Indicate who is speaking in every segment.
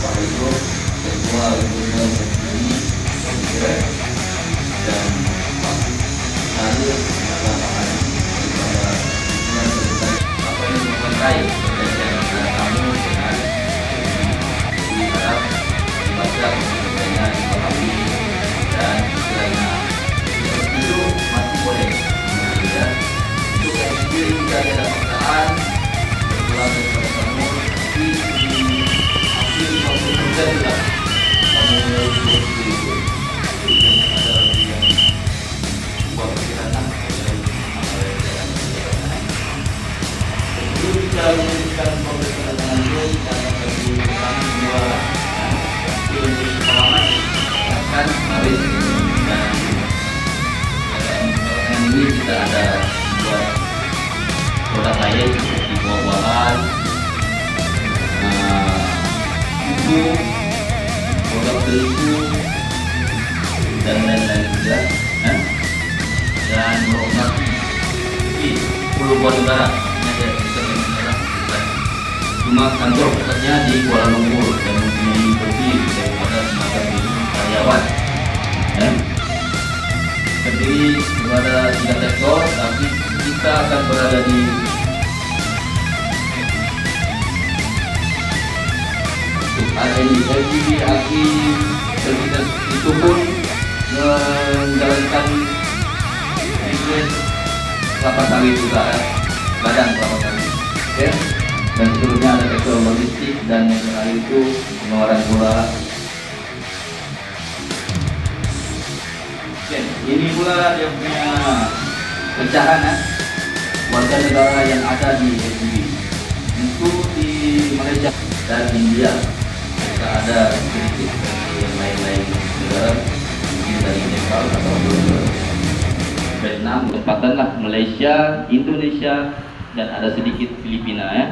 Speaker 1: Pak itu Ketua Gubernur dan Pak Hadir lapangan daripada apa yang mengenai dengan kamu dengan diharap dibaca dengan dipahami dan istilahnya itu masih boleh ya. Itu kecil jika ada paksaan berpulang daripada kamu tapi di hampir 50% lah kamu itu yang ada yang buat perjalanan itu bisa memberikan pembelajaran itu karena bagi kami semua ilmu pengalaman akan harus dan ini kita ada buat produk lain seperti buah-buahan, susu, produk terigu dan lain-lain juga, dan berobat di Pulau Buah Negara. Cuma kantor pusatnya di Kuala Lumpur dan mempunyai lebih daripada 9.000 karyawan. Terdiri kepada 3 sektor, tapi kita akan berada di ini LGB Aki Services itu pun menjalankan bisnis kelapa sawit juga, badan kelapa sawit. Okay. Dan seterusnya ada sektor logistik dan yang terakhir itu pengeluaran pula. Oke, ini pula dia punya pecahan warga negara yang ada di LGB. Itu di Malaysia dan India. Kita ada sedikit dari yang lain-lain negara, mungkin dari Nepal atau Vietnam, tempatan lah Malaysia, Indonesia, dan ada sedikit Filipina ya.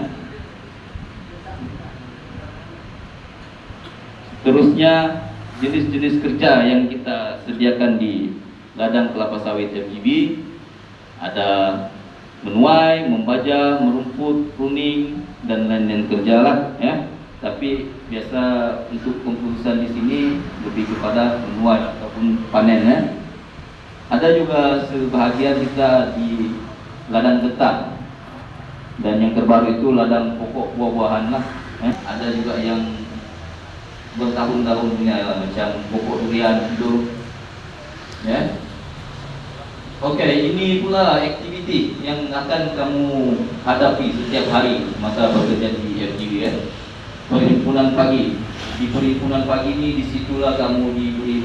Speaker 1: Terusnya jenis-jenis kerja yang kita sediakan di ladang kelapa sawit FGB ada menuai, membaja, merumput, pruning dan lain-lain kerja lah ya. Tapi biasa untuk pemproduksi di sini lebih kepada menuai ataupun panen ya. Ada juga sebahagian kita di ladang getah dan yang terbaru itu ladang pokok buah-buahan lah. Ada juga yang bertahun-tahun punya macam pokok durian itu ya. Oke, ini pula aktiviti yang akan kamu hadapi setiap hari masa bekerja di FGB ya. Perhimpunan pagi. Di perhimpunan pagi ini disitulah kamu diberi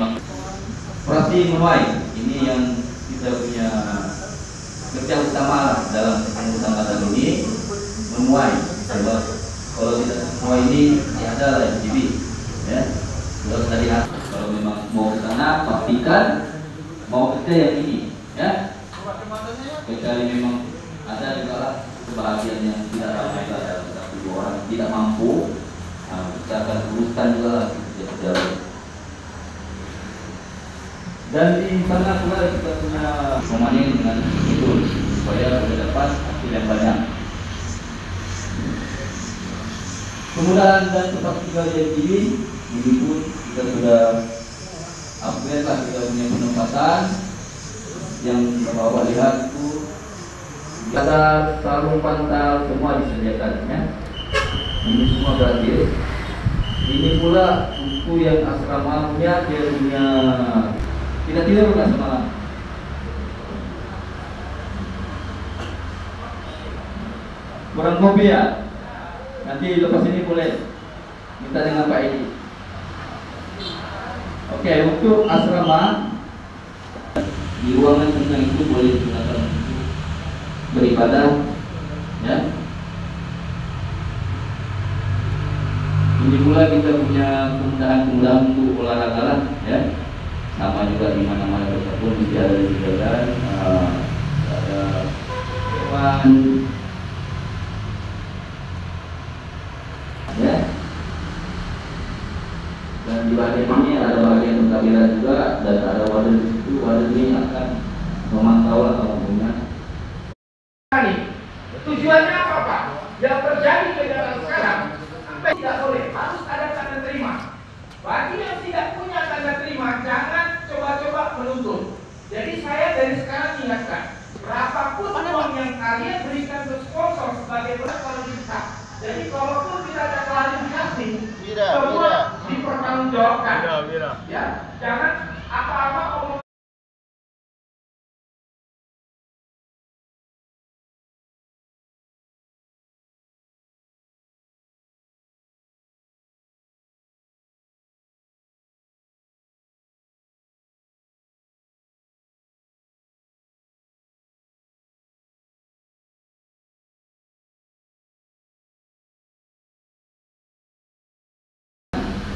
Speaker 1: operasi menuai. Ini yang kita punya kerja utama dalam pengurusan ladang ini, menuai. Sebab kalau tidak menuai ini ada lah FGB. Ya, kalau tadi kalau memang mau ke sana pastikan mau kerja yang ini, ya. Kecuali memang ada juga lah kebahagiaan yang tidak ramai lah, satu dua orang tidak mampu, kita akan uruskan juga lah kerja. Dan di sana pula kita punya pemanen dengan itu supaya dapat hasil yang banyak. Kemudahan dan tempat tinggal yang ini pun kita sudah upgrade lah, kita punya penempatan yang Bapak lihat itu ada sarung pantal semua disediakan ya. Ini semua gratis. Ini pula buku yang asrama punya, dia punya kita tidur nggak semalam? Kurang kopi ya? Nanti lepas ini boleh minta dengan Pak Edi. Oke, untuk asrama di ruangan tengah itu boleh digunakan untuk beribadah, ya. Ini pula kita punya kemudahan-kemudahan untuk olahraga lah, ya. Sama juga di mana-mana tersebut mesti ada disediakan, ada hewan, ya. Dan di bagian ini ada bagian pengkabiran juga dan ada wadah di situ. Wadah ini akan memantau atau mempunyai.
Speaker 2: Tujuannya apa Pak? Yang terjadi di dalam sekarang sampai tidak boleh harus ada tanda terima. Bagi yang tidak punya tanda terima, jangan coba-coba menuntut. Jadi saya dari sekarang ingatkan, berapapun uang yang kalian berikan ke sponsor sebagai kualitas. Jadi kalaupun tidak ada klarifikasi, semua dipertanggungjawabkan. Ya, jangan apa-apa omong.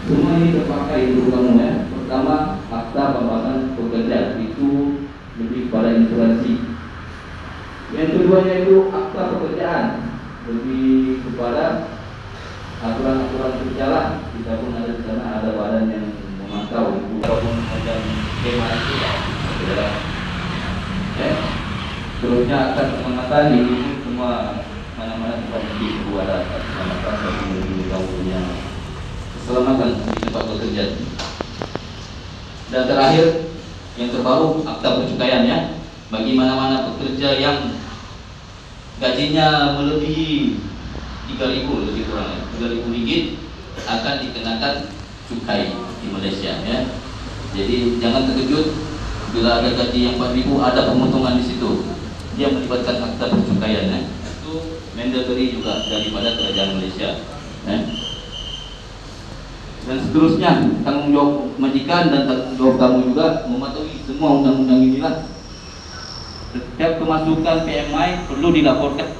Speaker 1: Semua ini terpakai untuk kamu ya. Pertama, akta pembahasan pekerja itu lebih pada instansi. Yang keduanya itu akta pekerjaan, lebih kepada aturan-aturan berjalan. Kita pun ada di sana, ada badan yang memantau itu. Walaupun macam skema itu ya. Terusnya akan pengamatan ini semua mana-mana tempat itu ada pengamatan bagi lebih kamu punya keselamatan di tempat bekerja. Dan terakhir yang terbaru akta percukaian ya. Bagi mana-mana pekerja yang gajinya melebihi 3.000 lebih kurang 3.000 ringgit akan dikenakan cukai di Malaysia ya. Jadi jangan terkejut bila ada gaji yang 4.000 ada pemotongan di situ. Dia melibatkan akta percukaian ya. Itu mandatory juga daripada kerajaan Malaysia ya. Dan seterusnya tanggung jawab majikan dan tanggung jawab kamu juga mematuhi semua undang-undang inilah. Setiap kemasukan PMI perlu dilaporkan.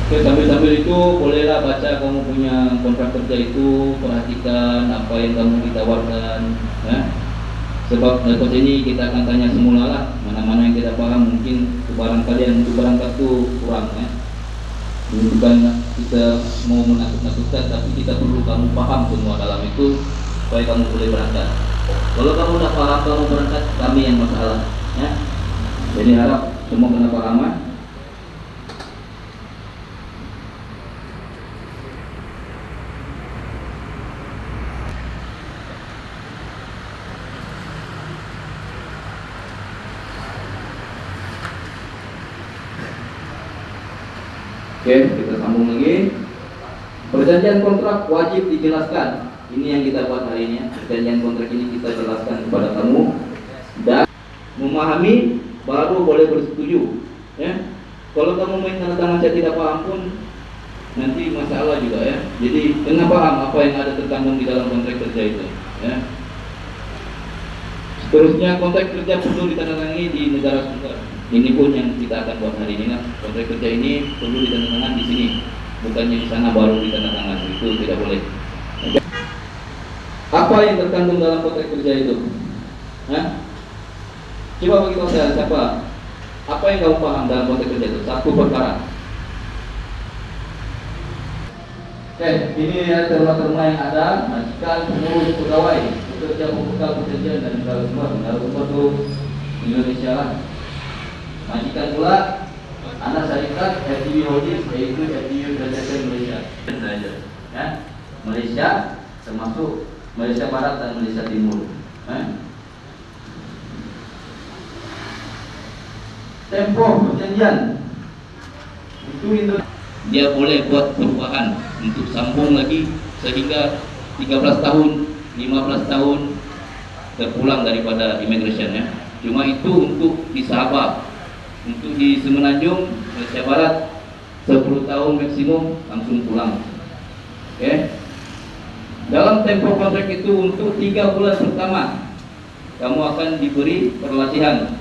Speaker 1: Oke, sambil-sambil itu bolehlah baca kamu punya kontrak kerja itu, perhatikan apa yang kamu ditawarkan ya. Sebab lepas ini kita akan tanya semula lah, mana-mana yang kita paham, mungkin barang kalian untuk berangkat tuh kurang ya. Ini bukan kita mau menakut-nakutkan, tapi kita perlu kamu paham semua dalam itu supaya kamu boleh berangkat. Kalau kamu tidak paham kamu berangkat, kami yang masalah ya. Jadi harap semua kena pahaman. Oke, kita sambung lagi. Perjanjian kontrak wajib dijelaskan. Ini yang kita buat hari ini. Perjanjian kontrak ini kita jelaskan kepada kamu dan memahami baru boleh bersetuju. Ya, kalau kamu main tanda tangan saya tidak paham pun nanti masalah juga ya. Jadi kena paham apa yang ada terkandung di dalam kontrak kerja itu. Ya. Seterusnya kontrak kerja perlu ditandatangani di negara sumber. Ini pun yang kita akan buat hari ini lah. Kontrak kerja ini perlu ditandatangani di sini, bukannya di sana baru ditandatangani. Itu tidak boleh. Okay. Apa yang terkandung dalam kontrak kerja itu? Hah? Coba bagi tahu saya siapa? Apa yang kamu paham dalam kontrak kerja itu? Satu perkara. Oke, ini ya terma-terma yang ada, majikan, pengurus, pegawai, pekerja, pembekal pekerjaan dan segala semua. Narasumber itu Indonesia lah. Majikan pula anak syarikat FTV Holdings, yaitu FTV Transaction Malaysia. Ya, Malaysia, termasuk Malaysia Barat dan Malaysia Timur. Tempo perjanjian itu dia boleh buat perubahan untuk sambung lagi sehingga 13 tahun, 15 tahun terpulang daripada immigration ya. Cuma itu untuk di Sabah, untuk di Semenanjung, Malaysia Barat 10 tahun maksimum langsung pulang. Oke. Dalam tempo kontrak itu untuk 3 bulan pertama kamu akan diberi pelatihan.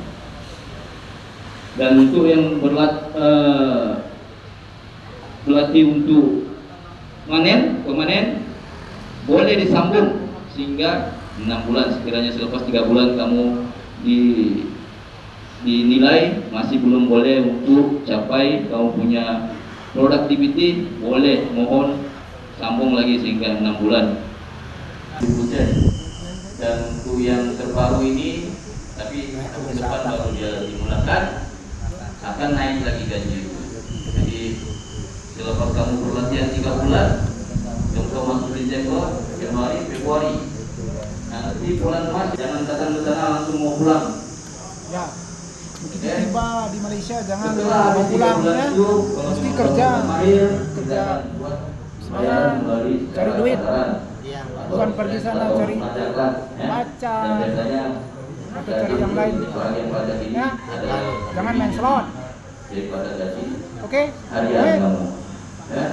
Speaker 1: Dan untuk yang berlatih untuk pemanen boleh disambung sehingga 6 bulan. Sekiranya selepas 3 bulan kamu dinilai masih belum boleh untuk capai kamu punya productivity, boleh mohon sambung lagi sehingga 6 bulan. Dan untuk yang terbaru ini, tapi tahun depan baru dia dimulakan, akan naik lagi gaji. Jadi selepas kamu berlatihan 3 bulan, contoh masuk Desember, Januari, Februari, nanti bulan Maret jangan datang ke sana langsung mau pulang.
Speaker 3: Ya, begitu tiba di Malaysia jangan mau pulang ya, mesti kerja semangat cari duit, bukan pergi sana cari baca atau cari yang lain ya, jangan main slot. Oke?
Speaker 1: Harian kamu ya.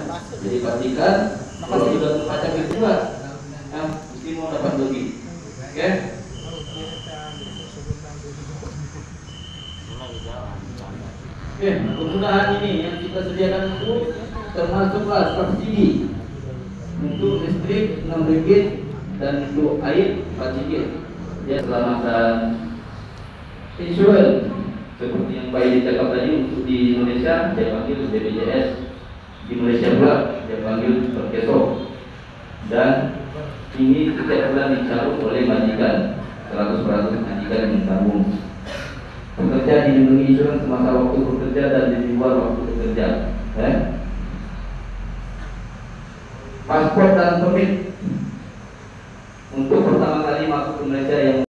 Speaker 1: Jadi pastikan kalau sudah terpacak itu juga mesti mau dapat lebih. Oke? Oke, kemudahan ini yang kita sediakan itu termasuklah subsidi untuk listrik 6 ringgit dan untuk air 4 ringgit. Ya, keselamatan insurans seperti yang baik dicakap tadi, untuk di Indonesia dia panggil BPJS, di Malaysia pula dia panggil Perkeso, dan ini setiap bulan dicalon oleh majikan, 100% majikan yang menanggung. Pekerja dilindungi insurans semasa waktu bekerja dan di luar waktu bekerja. Paspor dan permit untuk pertama kali masuk ke Malaysia yang